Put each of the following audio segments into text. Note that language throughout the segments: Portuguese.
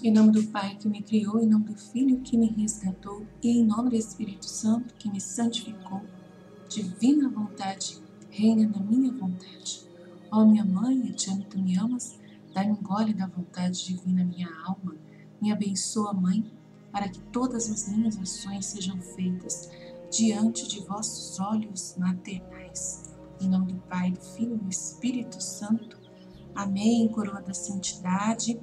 Em nome do Pai que me criou, em nome do Filho que me resgatou e em nome do Espírito Santo que me santificou, divina vontade, reina na minha vontade. Ó minha mãe, eu te amo, tu me amas, dai-me um gole da vontade divina minha alma, me abençoa, Mãe, para que todas as minhas ações sejam feitas diante de vossos olhos maternais. Em nome do Pai, do Filho e do Espírito Santo. Amém. Coroa da santidade.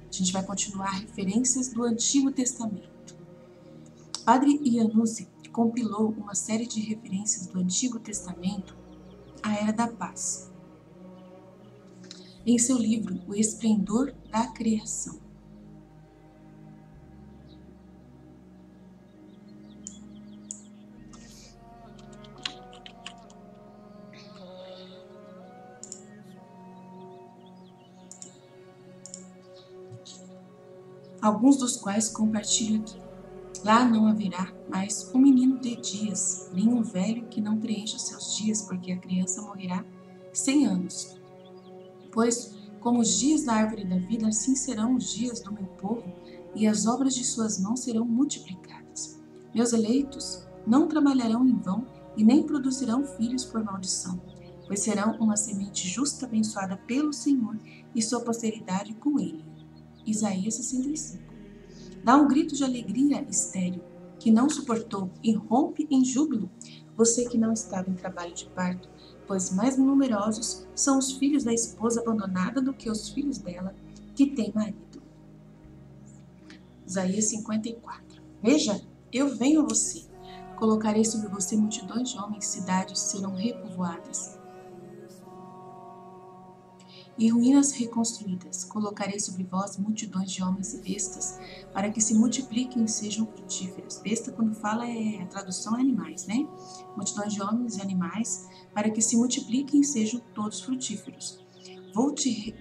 A gente vai continuar referências do Antigo Testamento. Padre Iannuzzi compilou uma série de referências do Antigo Testamento à Era da Paz, em seu livro O Esplendor da Criação. Alguns dos quais compartilho aqui. Lá não haverá mais um menino de dias, nem um velho que não preencha seus dias, porque a criança morrerá 100 anos. Pois, como os dias da árvore da vida, assim serão os dias do meu povo, e as obras de suas mãos serão multiplicadas. Meus eleitos não trabalharão em vão, e nem produzirão filhos por maldição, pois serão uma semente justa abençoada pelo Senhor, e sua posteridade com ele. Isaías 65. Dá um grito de alegria, estéril, que não suportou, e rompe em júbilo, você que não estava em trabalho de parto, pois mais numerosos são os filhos da esposa abandonada do que os filhos dela, que tem marido. Isaías 54. Veja, eu venho a você. Colocarei sobre você multidões de homens, cidades serão repovoadas e ruínas reconstruídas. Colocarei sobre vós multidões de homens e bestas, para que se multipliquem e sejam frutíferos. Besta, quando fala, a tradução é animais, né? Multidões de homens e animais, para que se multipliquem e sejam todos frutíferos. Vou te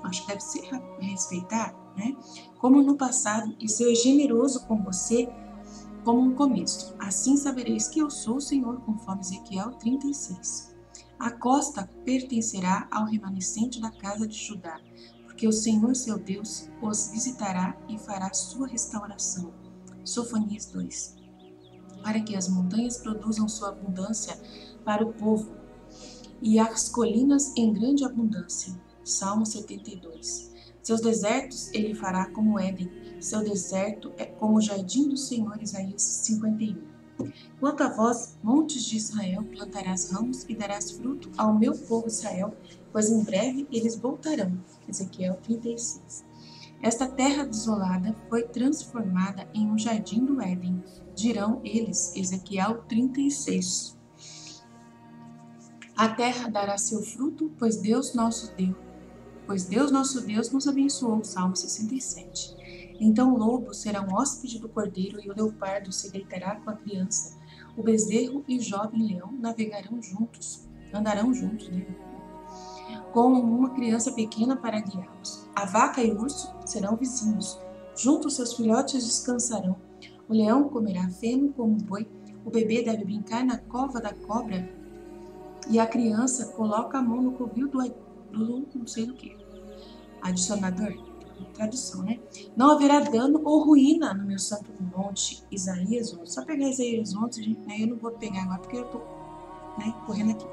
acho que deve ser respeitar, né? Como no passado, e ser generoso com você, como um começo. Assim sabereis que eu sou o Senhor, conforme Ezequiel 36. A costa pertencerá ao remanescente da casa de Judá, porque o Senhor seu Deus os visitará e fará sua restauração. Sofonias 2. Para que as montanhas produzam sua abundância para o povo, e as colinas em grande abundância. Salmo 72. Seus desertos ele fará como Éden, seu deserto é como o jardim do Senhor. Isaías 51. Quanto a vós, montes de Israel, plantarás ramos e darás fruto ao meu povo Israel, pois em breve eles voltarão. Ezequiel 36. Esta terra desolada foi transformada em um jardim do Éden, dirão eles. Ezequiel 36. A terra dará seu fruto, pois Deus nosso Deus nos abençoou. Salmo 67. Então o lobo será um hóspede do cordeiro, e o leopardo se deitará com a criança. O bezerro e o jovem leão andarão juntos, né? Com uma criança pequena para guiá-los. A vaca e o urso serão vizinhos. Juntos seus filhotes descansarão. O leão comerá feno como o boi. O bebê deve brincar na cova da cobra. E a criança coloca a mão no covil do não sei do que. Adicionador. Tradução, né? Não haverá dano ou ruína no meu santo monte. Isaías 11. Só pegar Isaías 11, gente, né? Eu não vou pegar agora porque eu tô, né, correndo aqui.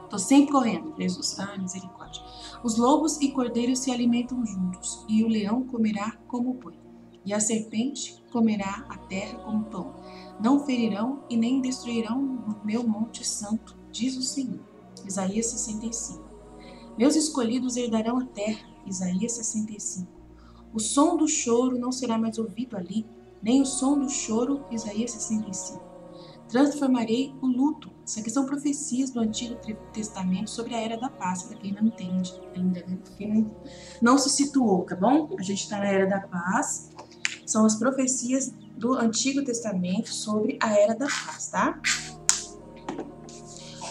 Tô sempre correndo. Jesus, tá? Misericórdia. Os lobos e cordeiros se alimentam juntos, e o leão comerá como boi, e a serpente comerá a terra como pão. Não ferirão e nem destruirão o meu monte santo, diz o Senhor. Isaías 65. Meus escolhidos herdarão a terra. Isaías 65. O som do choro não será mais ouvido ali, nem o som do choro. Isaías 65. Transformarei o luto. Isso aqui são profecias do Antigo Testamento sobre a Era da Paz, para quem não entende ainda, né? Quem não se situou, tá bom? A gente está na Era da Paz. São as profecias do Antigo Testamento sobre a Era da Paz, tá?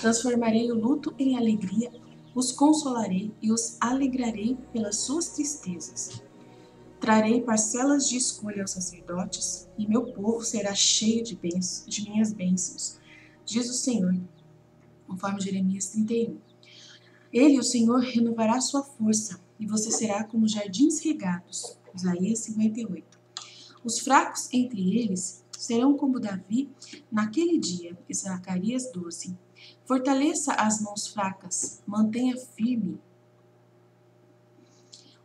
Transformarei o luto em alegria, os consolarei e os alegrarei pelas suas tristezas. Trarei parcelas de escolha aos sacerdotes, e meu povo será cheio de minhas bênçãos, diz o Senhor. conforme Jeremias 31. Ele, o Senhor, renovará sua força, e você será como jardins regados. Isaías 58. Os fracos entre eles serão como Davi naquele dia. Zacarias 12. Fortaleça as mãos fracas, mantenha firme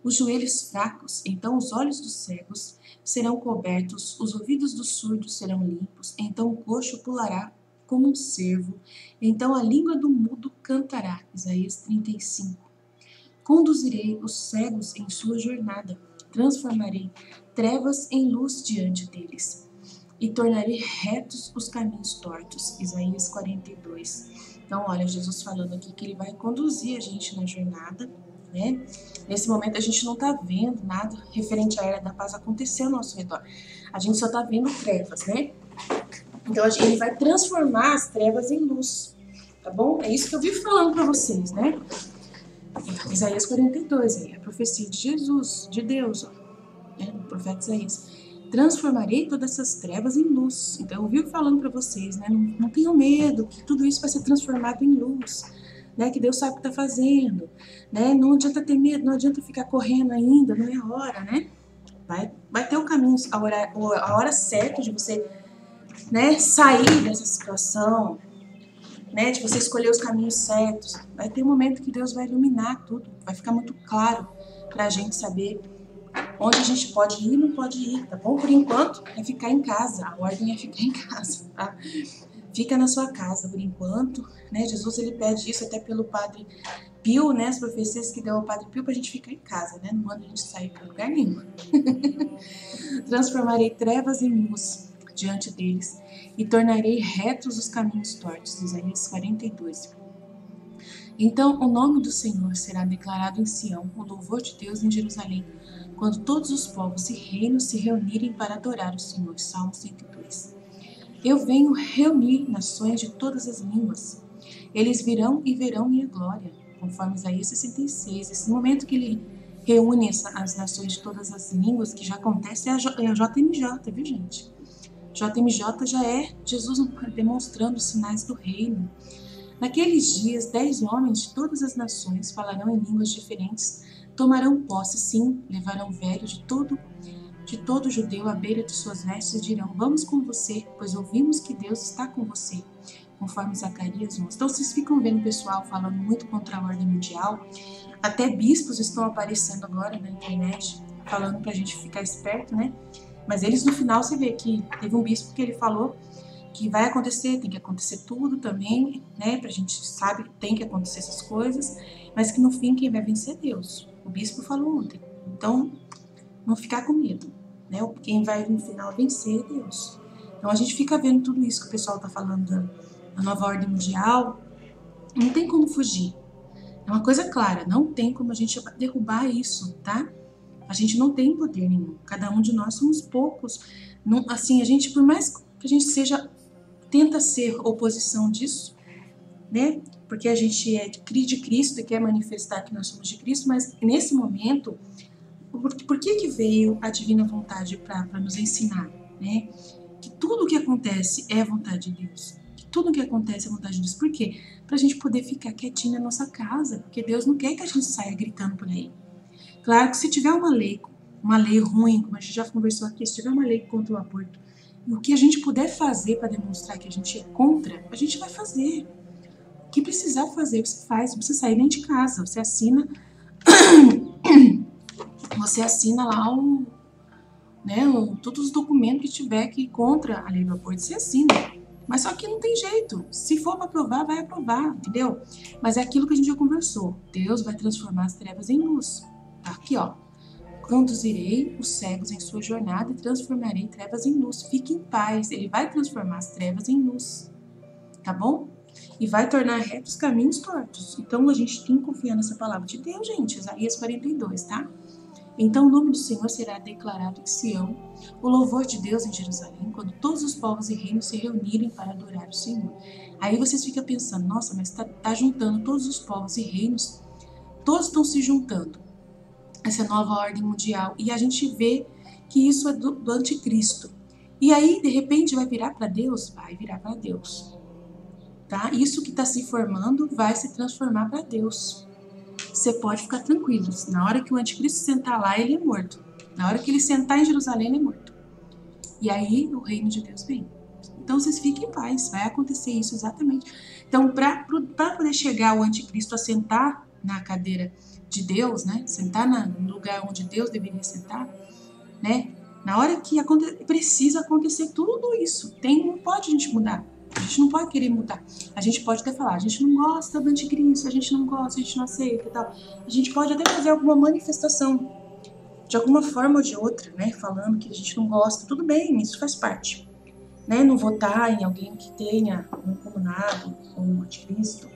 os joelhos fracos, então os olhos dos cegos serão cobertos, os ouvidos dos surdos serão limpos, então o coxo pulará como um cervo, então a língua do mudo cantará. Isaías 35. Conduzirei os cegos em sua jornada, transformarei trevas em luz diante deles, e tornarei retos os caminhos tortos. Isaías 42. Então, olha, Jesus falando aqui que ele vai conduzir a gente na jornada, né? Nesse momento a gente não está vendo nada referente à era da paz acontecer ao nosso redor. A gente só está vendo trevas, né? Então ele vai transformar as trevas em luz, tá bom? É isso que eu vi falando para vocês, né? Isaías 42, aí, a profecia de Jesus, de Deus, ó, né? O profeta Isaías. Transformarei todas essas trevas em luz. Então eu vi falando para vocês, né? Não tenham medo, que tudo isso vai ser transformado em luz. Né, que Deus sabe o que está fazendo, né? Não adianta ter medo, não adianta ficar correndo ainda, não é a hora, né? Vai ter o caminho, a hora certa de você, né, sair dessa situação, né, de você escolher os caminhos certos. Vai ter um momento que Deus vai iluminar tudo, vai ficar muito claro para a gente saber onde a gente pode ir e não pode ir, tá bom? Por enquanto, é ficar em casa, a ordem é ficar em casa, tá? Fica na sua casa por enquanto, né? Jesus, ele pede isso até pelo Padre Pio, né? As profecias que deu ao Padre Pio pra gente ficar em casa, né? Não manda a gente sair pra lugar nenhum. Transformarei trevas em luz diante deles e tornarei retos os caminhos tortos. Isaías 42. Então o nome do Senhor será declarado em Sião, o louvor de Deus em Jerusalém, quando todos os povos e reinos se reunirem para adorar o Senhor. Salmo 102. Eu venho reunir nações de todas as línguas. Eles virão e verão minha glória, conforme Isaías 66. Esse momento que ele reúne as nações de todas as línguas, que já acontece, é a JMJ, viu, gente? JMJ já é Jesus demonstrando os sinais do reino. Naqueles dias, 10 homens de todas as nações falarão em línguas diferentes, tomarão posse, sim, levarão velho de todo judeu à beira de suas vestes e dirão: vamos com você, pois ouvimos que Deus está com você, conforme Zacarias 11. Então vocês ficam vendo o pessoal falando muito contra a ordem mundial, até bispos estão aparecendo agora na internet, falando pra gente ficar esperto, né? Mas eles no final, você vê que teve um bispo que ele falou que vai acontecer, tem que acontecer tudo também, né? Pra gente sabe que tem que acontecer essas coisas, mas que no fim quem vai vencer é Deus. O bispo falou ontem. Então, não ficar com medo, né? Quem vai no final vencer é Deus. Então a gente fica vendo tudo isso que o pessoal tá falando da nova ordem mundial. Não tem como fugir. É uma coisa clara, não tem como a gente derrubar isso, tá? A gente não tem poder nenhum. Cada um de nós somos poucos. Não, assim, a gente, por mais que a gente tenta ser oposição disso, né? Porque a gente é de Cristo e quer manifestar que nós somos de Cristo, mas nesse momento, por que veio a divina vontade para nos ensinar, né? Que tudo o que acontece é a vontade de Deus. Que tudo o que acontece é a vontade de Deus. Por quê? Para a gente poder ficar quietinho na nossa casa, porque Deus não quer que a gente saia gritando por aí. Claro que se tiver uma lei ruim, como a gente já conversou aqui, se tiver uma lei contra o aborto, e o que a gente puder fazer para demonstrar que a gente é contra, a gente vai fazer. O que precisar fazer, você faz. Não precisa sair nem de casa. Você assina lá todos os documentos que tiver que contra a lei do aborto, você assina. Mas só que não tem jeito. Se for para aprovar, vai aprovar, entendeu? Mas é aquilo que a gente já conversou. Deus vai transformar as trevas em luz. Tá aqui, ó. Conduzirei os cegos em sua jornada e transformarei trevas em luz. Fique em paz. Ele vai transformar as trevas em luz. Tá bom? E vai tornar retos os caminhos tortos. Então a gente tem que confiar nessa palavra de Deus, gente. Isaías 42, tá? Então o nome do Senhor será declarado em Sião, o louvor de Deus em Jerusalém, quando todos os povos e reinos se reunirem para adorar o Senhor. Aí vocês ficam pensando, nossa, mas tá juntando todos os povos e reinos, todos estão se juntando, essa nova ordem mundial, e a gente vê que isso é do anticristo. E aí, de repente, vai virar para Deus? Vai virar para Deus. tá? Isso que está se formando vai se transformar para Deus. Você pode ficar tranquilo. Na hora que o anticristo sentar lá, ele é morto. Na hora que ele sentar em Jerusalém, ele é morto. E aí o reino de Deus vem. Então vocês fiquem em paz, vai acontecer isso exatamente. Então, para poder chegar o anticristo a sentar na cadeira de Deus, né? Sentar no lugar onde Deus deveria sentar, né? Na hora que precisa acontecer tudo isso. Não pode a gente mudar. A gente não pode querer mudar. A gente pode até falar, a gente não gosta do anticristo, a gente não gosta, a gente não aceita e tal. A gente pode até fazer alguma manifestação, de alguma forma ou de outra, né? Falando que a gente não gosta. Tudo bem, isso faz parte. Né? Não votar em alguém que tenha um comunado ou um anticristo.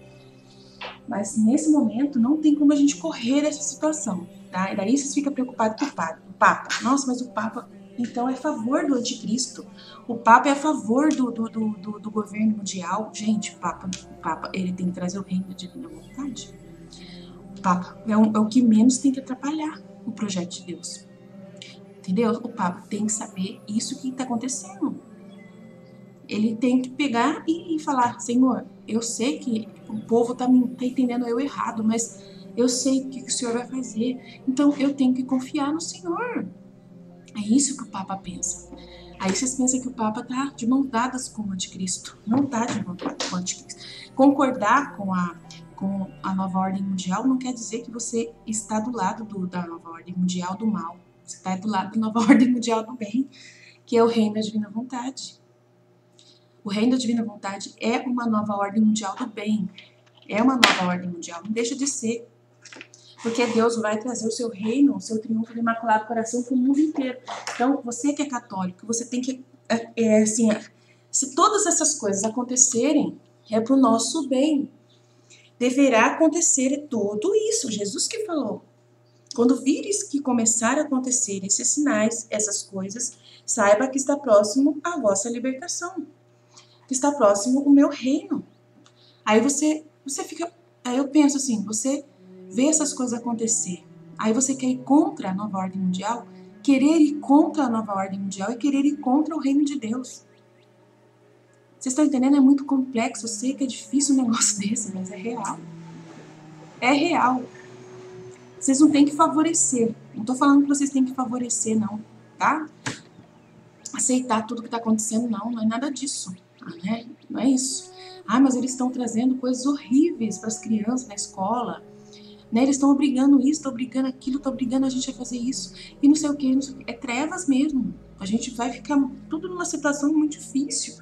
Mas nesse momento não tem como a gente correr dessa situação. Tá? E daí vocês ficam preocupados com o Papa. Nossa, mas o Papa então é a favor do anticristo. O Papa é a favor do governo mundial. Gente, o Papa ele tem que trazer o reino da divina vontade. O Papa é o que menos tem que atrapalhar o projeto de Deus. Entendeu? O Papa tem que saber isso que está acontecendo. Ele tem que pegar e falar, Senhor, eu sei que o povo tá entendendo eu errado, mas eu sei o que o Senhor vai fazer. Então eu tenho que confiar no Senhor. É isso que o Papa pensa. Aí vocês pensam que o Papa tá de mãos dadas com o anticristo. Não tá de mãos dadas com o anticristo. Concordar com a nova ordem mundial não quer dizer que você está do lado da nova ordem mundial do mal. Você está do lado da nova ordem mundial do bem, que é o reino da divina vontade. O reino da divina vontade é uma nova ordem mundial do bem. É uma nova ordem mundial. Não deixa de ser. Porque Deus vai trazer o seu reino, o seu triunfo do Imaculado Coração para o mundo inteiro. Então, você que é católico, você tem que... se todas essas coisas acontecerem, é para o nosso bem. Deverá acontecer tudo isso. Jesus que falou. Quando vires que começar a acontecer esses sinais, essas coisas, saiba que está próximo a vossa libertação. Que está próximo o meu reino. Aí você fica... Aí eu penso assim, você vê essas coisas acontecer. Aí você quer ir contra a nova ordem mundial, querer ir contra a nova ordem mundial e querer ir contra o reino de Deus. Vocês estão entendendo? É muito complexo. Eu sei que é difícil um negócio desse, mas é real. É real. Vocês não têm que favorecer. Não estou falando que vocês têm que favorecer, não. Tá? Aceitar tudo que está acontecendo, não. Não é nada disso. Né? Não é isso. Ah, mas eles estão trazendo coisas horríveis para as crianças na escola. Né? Eles estão obrigando isso, estão obrigando aquilo, estão obrigando a gente a fazer isso. E não sei o que. É trevas mesmo. A gente vai ficar tudo numa situação muito difícil.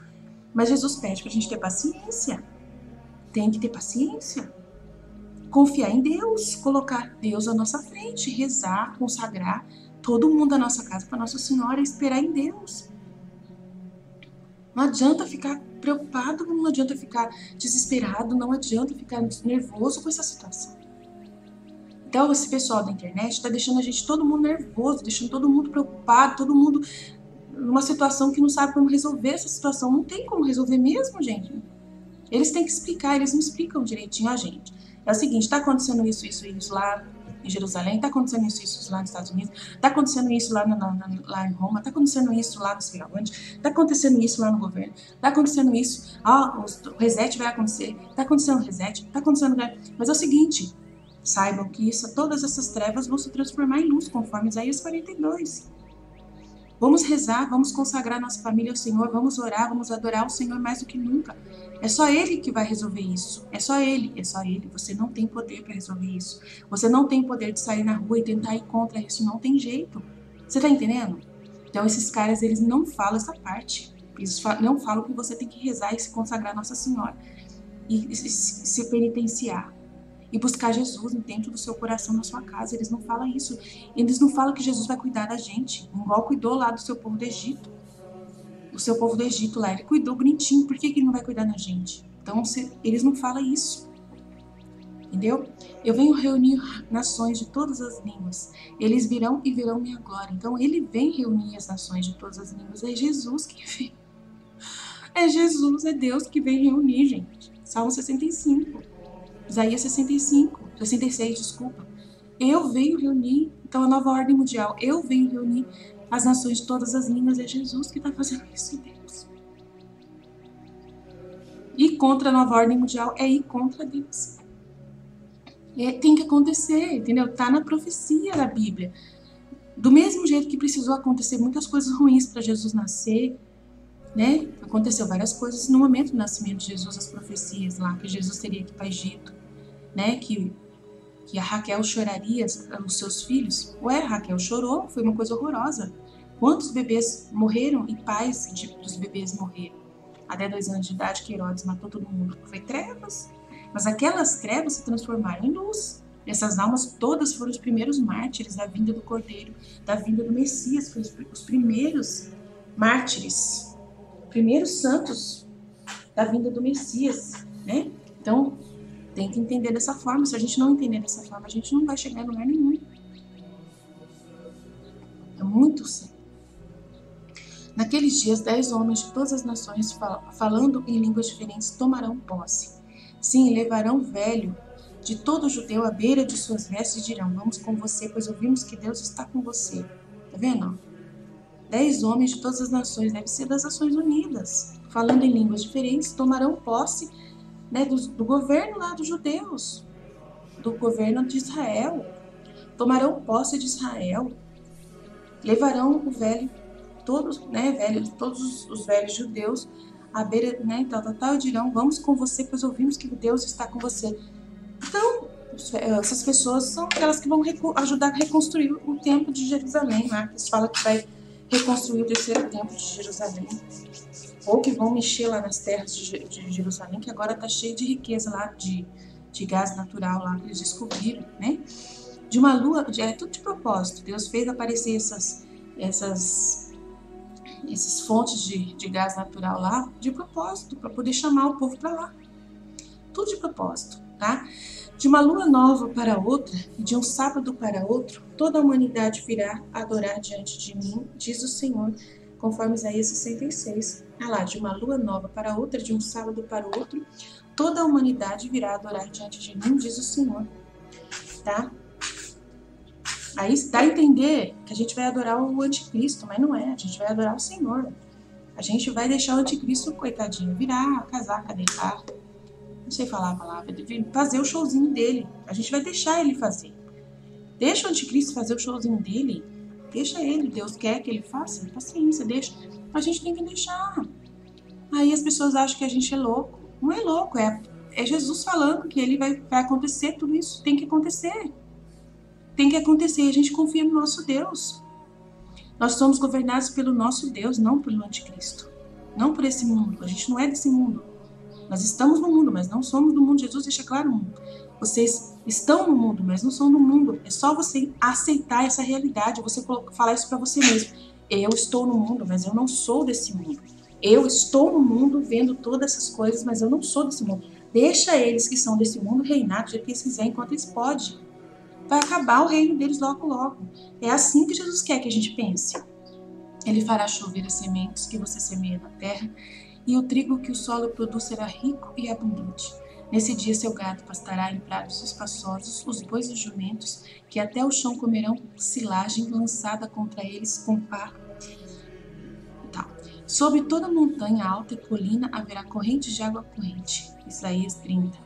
Mas Jesus pede para a gente ter paciência. Tem que ter paciência. Confiar em Deus. Colocar Deus à nossa frente. Rezar, consagrar todo mundo da nossa casa para Nossa Senhora e esperar em Deus. Não adianta ficar preocupado, não adianta ficar desesperado, não adianta ficar nervoso com essa situação. Então, esse pessoal da internet está deixando todo mundo nervoso, deixando todo mundo preocupado, todo mundo numa situação que não sabe como resolver essa situação. Não tem como resolver mesmo, gente. Eles têm que explicar, eles não explicam direitinho a gente. É o seguinte, está acontecendo isso lá em Jerusalém, está acontecendo isso lá nos Estados Unidos, está acontecendo isso lá em Roma, está acontecendo isso lá no sei lá onde, está acontecendo isso lá no governo, está acontecendo isso, o reset vai acontecer, está acontecendo o reset, está acontecendo... Mas é o seguinte, saibam que todas essas trevas vão se transformar em luz, conforme Isaías 42. Vamos rezar, vamos consagrar nossa família ao Senhor, vamos orar, vamos adorar o Senhor mais do que nunca. É só Ele que vai resolver isso. É só Ele. Você não tem poder para resolver isso. Você não tem poder de sair na rua e tentar ir contra isso. Não tem jeito. Você tá entendendo? Então esses caras, eles não falam essa parte. Eles não falam que você tem que rezar e se consagrar a Nossa Senhora. E se penitenciar. E buscar Jesus dentro do seu coração, na sua casa. Eles não falam isso. Eles não falam que Jesus vai cuidar da gente, igual cuidou lá do seu povo do Egito. O seu povo do Egito lá, ele cuidou bonitinho. Por que ele não vai cuidar da gente? Então, eles não falam isso. Entendeu? Eu venho reunir nações de todas as línguas. Eles virão e verão minha glória. Então, ele vem reunir as nações de todas as línguas. É Jesus que vem. É Jesus, é Deus que vem reunir, gente. Salmo 65. Isaías 66, desculpa. Eu venho reunir, então a nova ordem mundial, eu venho reunir as nações de todas as línguas, é Jesus que está fazendo isso, Deus. Ir contra a nova ordem mundial é ir contra Deus. Tem que acontecer, entendeu? Tá na profecia da Bíblia. Do mesmo jeito que precisou acontecer muitas coisas ruins para Jesus nascer, né? Aconteceu várias coisas no momento do nascimento de Jesus, as profecias lá, que Jesus teria que ir para o Egito, né? Que a Raquel choraria os seus filhos. Ué, a Raquel chorou, foi uma coisa horrorosa. Quantos bebês morreram e pais dos bebês morreram? Até 2 anos de idade que Herodes matou todo mundo. Foi trevas. Mas aquelas trevas se transformaram em luz. Essas almas todas foram os primeiros mártires da vinda do Cordeiro, da vinda do Messias. Foram os primeiros mártires, primeiros santos da vinda do Messias, né? Então, tem que entender dessa forma. Se a gente não entender dessa forma, a gente não vai chegar em lugar nenhum. É muito sério. Naqueles dias, 10 homens de todas as nações, falando em línguas diferentes, tomarão posse. Sim, levarão velho de todo judeu à beira de suas vestes e dirão: vamos com você, pois ouvimos que Deus está com você. Tá vendo? 10 homens de todas as nações, deve ser das Nações Unidas, falando em línguas diferentes, tomarão posse, né, do governo lá dos judeus, do governo de Israel. Tomarão posse de Israel, levarão o velho, todos os velhos judeus à beira, né, e dirão: vamos com você, pois ouvimos que Deus está com você. Então, essas pessoas são aquelas que vão ajudar a reconstruir o templo de Jerusalém, né? Eles falam que vai reconstruir o terceiro templo de Jerusalém, ou que vão mexer lá nas terras de Jerusalém, que agora está cheio de riqueza lá, de gás natural lá que eles descobriram, né? De uma lua, é tudo de propósito. Deus fez aparecer essas fontes de gás natural lá de propósito, para poder chamar o povo para lá. Tudo de propósito, tá? De uma lua nova para outra e de um sábado para outro, toda a humanidade virá adorar diante de mim, diz o Senhor, conforme Isaías 66. Ah lá, de uma lua nova para outra, de um sábado para outro, toda a humanidade virá adorar diante de mim, diz o Senhor, tá? Aí dá a entender que a gente vai adorar o anticristo, mas não é, a gente vai adorar o Senhor. A gente vai deixar o anticristo, coitadinho, virar a casaca, deitar, não sei falar a palavra, fazer o showzinho dele. A gente vai deixar ele fazer. Deixa o anticristo fazer o showzinho dele. Deixa ele. Deus quer que ele faça. Paciência, deixa. A gente tem que deixar. Aí as pessoas acham que a gente é louco. Não é louco, é Jesus falando que ele vai acontecer tudo isso. Tem que acontecer. Tem que acontecer. A gente confia no nosso Deus. Nós somos governados pelo nosso Deus, não pelo anticristo. Não por esse mundo. A gente não é desse mundo. Nós estamos no mundo, mas não somos do mundo. Jesus deixa claro: vocês estão no mundo, mas não são do mundo. É só você aceitar essa realidade, você falar isso para você mesmo. Eu estou no mundo, mas eu não sou desse mundo. Eu estou no mundo vendo todas essas coisas, mas eu não sou desse mundo. Deixa eles que são desse mundo reinar do jeito que eles quiserem, enquanto eles podem. Vai acabar o reino deles logo, logo. É assim que Jesus quer que a gente pense. Ele fará chover as sementes que você semeia na terra, e o trigo que o solo produz será rico e abundante. Nesse dia seu gado pastará em prados espaçosos, os bois e os jumentos, que até o chão comerão silagem lançada contra eles com pá. Sobre toda montanha alta e colina haverá correntes de água corrente. Isaías 30.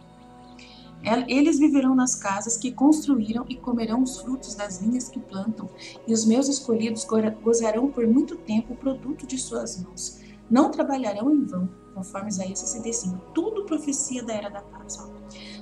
Eles viverão nas casas que construíram e comerão os frutos das vinhas que plantam, e os meus escolhidos gozarão por muito tempo o produto de suas mãos. Não trabalharão em vão, conforme Isaías 65. Tudo profecia da era da paz.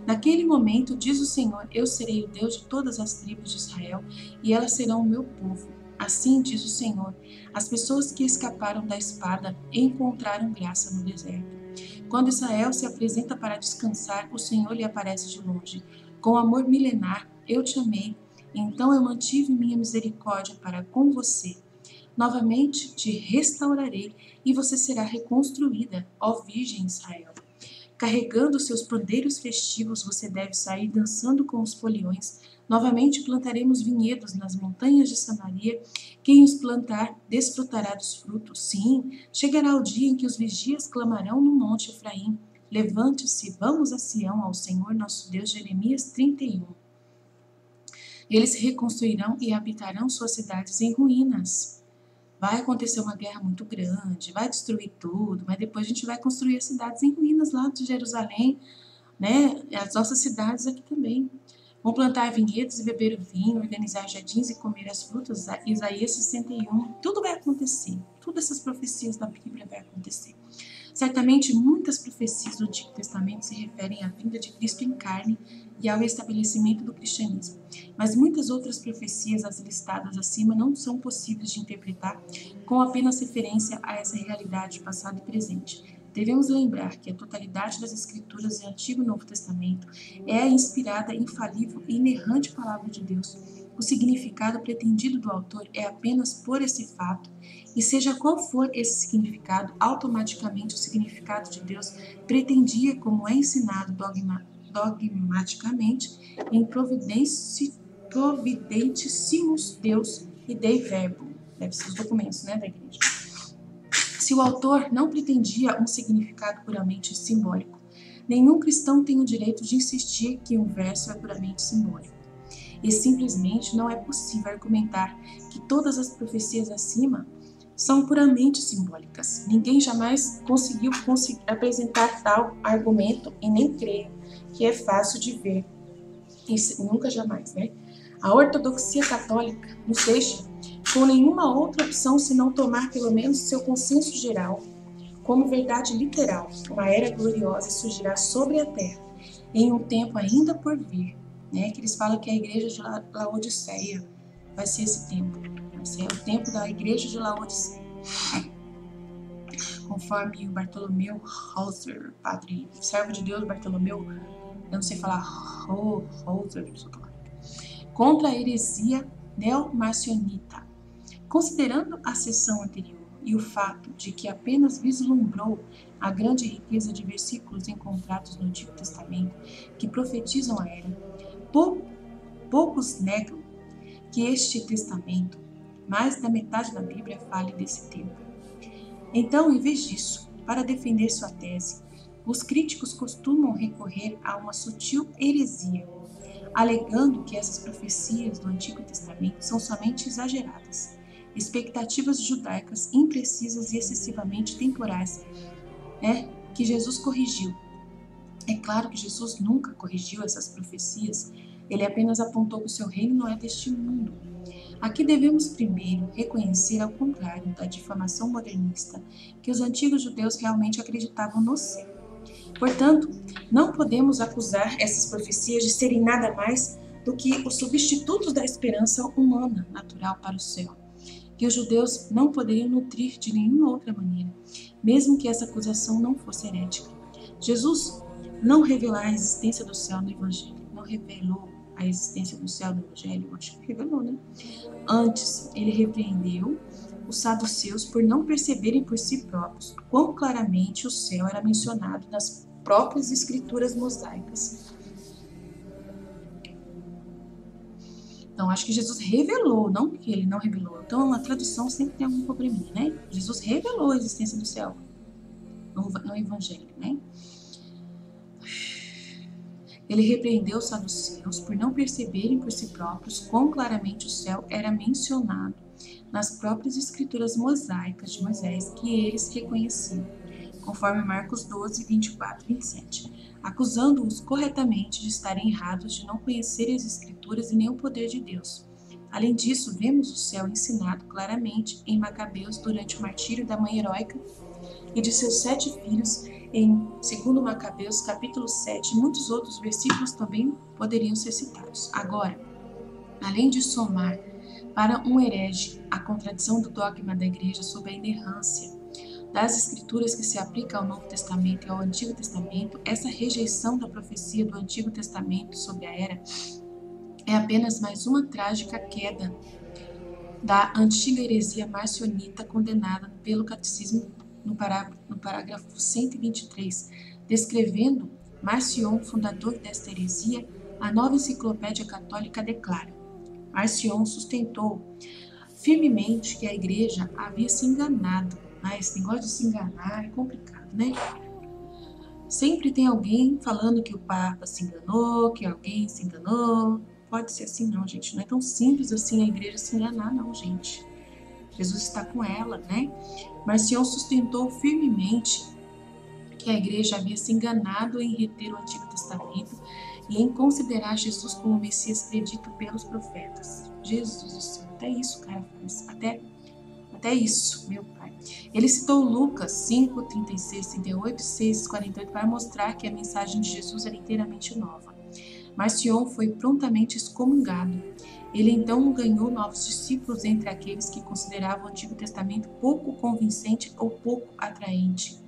Naquele momento, diz o Senhor, eu serei o Deus de todas as tribos de Israel, e elas serão o meu povo. Assim diz o Senhor, as pessoas que escaparam da espada encontraram graça no deserto. Quando Israel se apresenta para descansar, o Senhor lhe aparece de longe. Com amor milenar, eu te amei, então eu mantive minha misericórdia para com você. Novamente te restaurarei e você será reconstruída, ó Virgem Israel. Carregando seus pandeiros festivos, você deve sair dançando com os foliões. Novamente plantaremos vinhedos nas montanhas de Samaria. Quem os plantar desfrutará dos frutos. Sim, chegará o dia em que os vigias clamarão no monte Efraim. Levante-se, vamos a Sião, ao Senhor nosso Deus. Jeremias 31. Eles reconstruirão e habitarão suas cidades em ruínas. vai acontecer uma guerra muito grande, vai destruir tudo, mas depois a gente vai construir as cidades em ruínas lá de Jerusalém, né? As nossas cidades aqui também. Vão plantar vinhedos e beber o vinho, organizar jardins e comer as frutas. Isaías 61. Tudo vai acontecer. Todas essas profecias da Bíblia vai acontecer. Certamente, muitas profecias do Antigo Testamento se referem à vinda de Cristo em carne e ao estabelecimento do cristianismo. Mas muitas outras profecias, as listadas acima, não são possíveis de interpretar com apenas referência a essa realidade passado e presente. Devemos lembrar que a totalidade das Escrituras do Antigo e Novo Testamento é a inspirada, infalível e inerrante palavra de Deus. O significado pretendido do autor é apenas por esse fato, e seja qual for esse significado, automaticamente o significado de Deus pretendia, como é ensinado dogmaticamente, em providentissimos Deus e Dei Verbo. Deve ser os documentos, né, da igreja. Se o autor não pretendia um significado puramente simbólico, nenhum cristão tem o direito de insistir que um verso é puramente simbólico. E simplesmente não é possível argumentar que todas as profecias acima são puramente simbólicas. Ninguém jamais conseguiu apresentar tal argumento e nem creio que é fácil de ver. Isso, nunca jamais, né? A ortodoxia católica nos deixa com nenhuma outra opção senão tomar pelo menos seu consenso geral como verdade literal. Uma era gloriosa surgirá sobre a terra em um tempo ainda por vir, né? Que eles falam que a igreja de Laodiceia vai ser esse tempo, vai ser o tempo da igreja de Laodiceia. Conforme o Bartolomeu Hauser, padre, servo de Deus Bartolomeu, eu não sei falar Hauser, contra a heresia neomarcionita. Considerando a sessão anterior e o fato de que apenas vislumbrou a grande riqueza de versículos encontrados no Antigo Testamento que profetizam a era, poucos negam que este testamento, mais da metade da Bíblia, fale desse tempo. Então, em vez disso, para defender sua tese, os críticos costumam recorrer a uma sutil heresia, alegando que essas profecias do Antigo Testamento são somente exageradas, expectativas judaicas imprecisas e excessivamente temporais, que Jesus corrigiu. É claro que Jesus nunca corrigiu essas profecias, ele apenas apontou que o seu reino não é deste mundo. Aqui devemos primeiro reconhecer, ao contrário da difamação modernista, que os antigos judeus realmente acreditavam no céu. Portanto, não podemos acusar essas profecias de serem nada mais do que os substitutos da esperança humana natural para o céu, que os judeus não poderiam nutrir de nenhuma outra maneira, mesmo que essa acusação não fosse herética. Jesus não revelou a existência do céu no Evangelho, não revelou a existência do céu no Evangelho, acho que revelou, né? Antes, ele repreendeu os saduceus por não perceberem por si próprios quão claramente o céu era mencionado nas próprias escrituras mosaicas. Então, acho que Jesus revelou, não que ele não revelou. Então, a tradução sempre tem algum probleminha, né? Jesus revelou a existência do céu no Evangelho, né? Ele repreendeu os saduceus por não perceberem por si próprios quão claramente o céu era mencionado nas próprias escrituras mosaicas de Moisés que eles reconheciam, conforme Marcos 12, 24 e 27, acusando-os corretamente de estarem errados, de não conhecerem as escrituras e nem o poder de Deus. Além disso, vemos o céu ensinado claramente em Macabeus durante o martírio da mãe heróica e de seus 7 filhos em 2 Macabeus, capítulo 7, e muitos outros versículos também poderiam ser citados. Agora, além de somar para um herege a contradição do dogma da igreja sobre a inerrância das escrituras que se aplica ao Novo Testamento e ao Antigo Testamento, essa rejeição da profecia do Antigo Testamento sobre a era é apenas mais uma trágica queda da antiga heresia marcionita condenada pelo Catecismo no parágrafo 123, descrevendo Marcion, fundador desta heresia. A Nova Enciclopédia Católica declara: Marcion sustentou firmemente que a igreja havia se enganado. Esse negócio de se enganar é complicado, né? Sempre tem alguém falando que o Papa se enganou, que alguém se enganou. Pode ser assim não, gente. Não é tão simples assim a igreja se enganar, não, gente. Jesus está com ela, né? Marcion sustentou firmemente que a igreja havia se enganado em reter o Antigo Testamento e em considerar Jesus como o Messias predito pelos profetas. Jesus do céu, até isso, cara, até isso, meu pai. Ele citou Lucas 5, 36, 38, 6, 48 para mostrar que a mensagem de Jesus era inteiramente nova. Marcion foi prontamente excomungado. Ele então ganhou novos discípulos entre aqueles que consideravam o Antigo Testamento pouco convincente ou pouco atraente.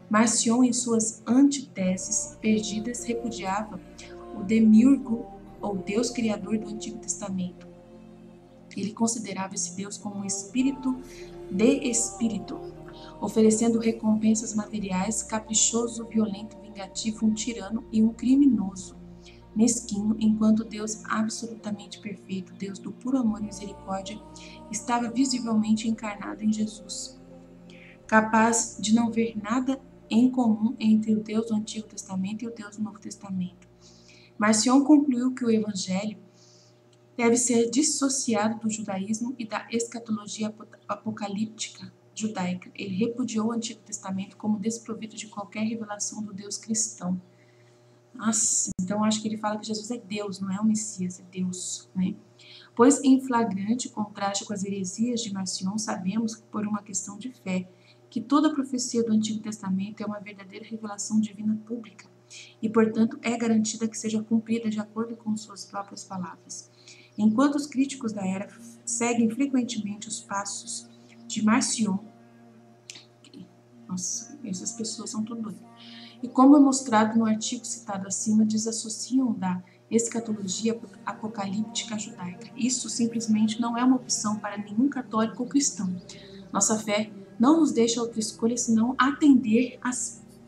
Marcion, em suas antiteses perdidas, repudiava o demiurgo, ou Deus criador do Antigo Testamento. Ele considerava esse Deus como um espírito de espírito, oferecendo recompensas materiais, caprichoso, violento, vingativo, um tirano e um criminoso, mesquinho, enquanto Deus absolutamente perfeito, Deus do puro amor e misericórdia, estava visivelmente encarnado em Jesus, capaz de não ver nada em comum entre o Deus do Antigo Testamento e o Deus do Novo Testamento. Marcion concluiu que o Evangelho deve ser dissociado do judaísmo e da escatologia apocalíptica judaica. Ele repudiou o Antigo Testamento como desprovido de qualquer revelação do Deus cristão. Nossa, então acho que ele fala que Jesus é Deus, não é o Messias, é Deus, né? Pois em flagrante contraste com as heresias de Marcion, sabemos, por uma questão de fé, que toda a profecia do Antigo Testamento é uma verdadeira revelação divina pública e, portanto, é garantida que seja cumprida de acordo com suas próprias palavras. Enquanto os críticos da era seguem frequentemente os passos de Marcion, nossa, essas pessoas são tudo doidas, e como é mostrado no artigo citado acima, desassociam da escatologia apocalíptica judaica. Isso simplesmente não é uma opção para nenhum católico ou cristão. Nossa fé não nos deixa outra escolha senão atender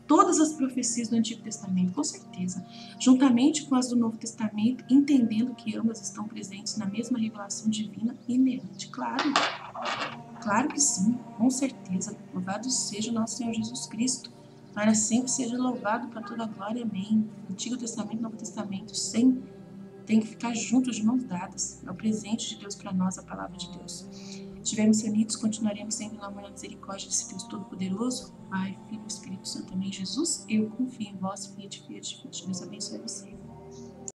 todas as profecias do Antigo Testamento, com certeza, juntamente com as do Novo Testamento, entendendo que ambas estão presentes na mesma revelação divina inerente. Claro que sim, com certeza. Louvado seja o nosso Senhor Jesus Cristo. Para sempre seja louvado para toda a glória, amém. Antigo Testamento, Novo Testamento, tem que ficar juntos, de mãos dadas. É o presente de Deus para nós, a palavra de Deus. Estivermos reunidos, continuaremos sempre no amor e na misericórdia desse Deus Todo-Poderoso, Pai, Filho e Espírito Santo, amém. Jesus, eu confio em vós, fiat. Deus abençoe você.